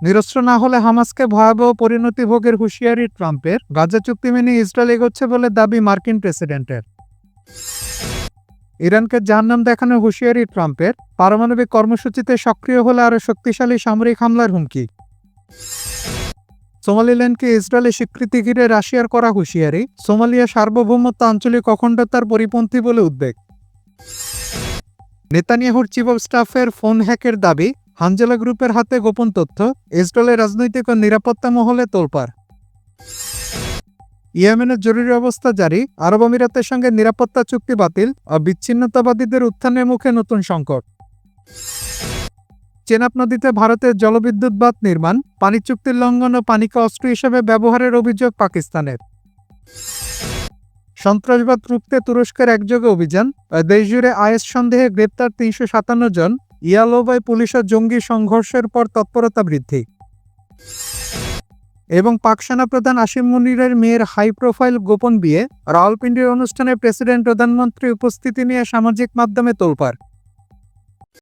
নিরস্ত্র না হলে হামাসকে ভয়াবহ পরিণতি ভোগের হুঁশিয়ারি ট্রাম্পের। গাজা চুক্তি মেনে ইসরায়েল এগোচ্ছে বলে দাবি মার্কিন প্রেসিডেন্টের। ইরানকে জাহান্নাম দেখানোর হুঁশিয়ারি ট্রাম্পের। পারমাণবিক কর্মসূচিতে সক্রিয় হলে আরও শক্তিশালী সামরিক হামলার হুমকি। সোমালিল্যান্ডকে ইসরায়েলের স্বীকৃতি ঘিরে রাশিয়ার করা হুঁশিয়ারি। সোমালিয়া সার্বভৌমত্ব আঞ্চলিক অখণ্ডতার পরিপন্থী বলে উদ্বেগ। নেতানিয়াহুর চিফ অব স্টাফের ফোন হ্যাকের দাবি। হানজালা গ্রুপের হাতে গোপন তথ্য। ইসরায়েলের রাজনৈতিক ও নিরাপত্তা মহলে তোলপাড়। ইয়েমেনের জরুরি অবস্থা জারি। আরব আমিরাতের সঙ্গে নিরাপত্তা চুক্তি বাতিল ও বিচ্ছিন্নতাবাদীদের উত্থানের মুখে নতুন সংকট। চেনাব নদীতে ভারতের জলবিদ্যুৎ বাঁধ নির্মাণ। পানি চুক্তির লঙ্ঘন ও পানিকে অস্ত্র হিসেবে ব্যবহারের অভিযোগ পাকিস্তানের। সন্ত্রাসবাদ রুখতে তুরস্কের একযোগে অভিযান। দেশজুড়ে আইএস সন্দেহে গ্রেপ্তার ৩৫৭ জন। ইয়ালোবায় পুলিশ ও জঙ্গি সংঘর্ষের পর তৎপরতা বৃদ্ধি। এবং পাক সেনাপ্রধান আসিম মুনিরের মেয়ের হাই প্রোফাইল গোপন বিয়ে। রাওয়ালপিন্ডির অনুষ্ঠানে প্রেসিডেন্ট প্রধানমন্ত্রী উপস্থিতি নিয়ে সামাজিক মাধ্যমে তোলপাড়।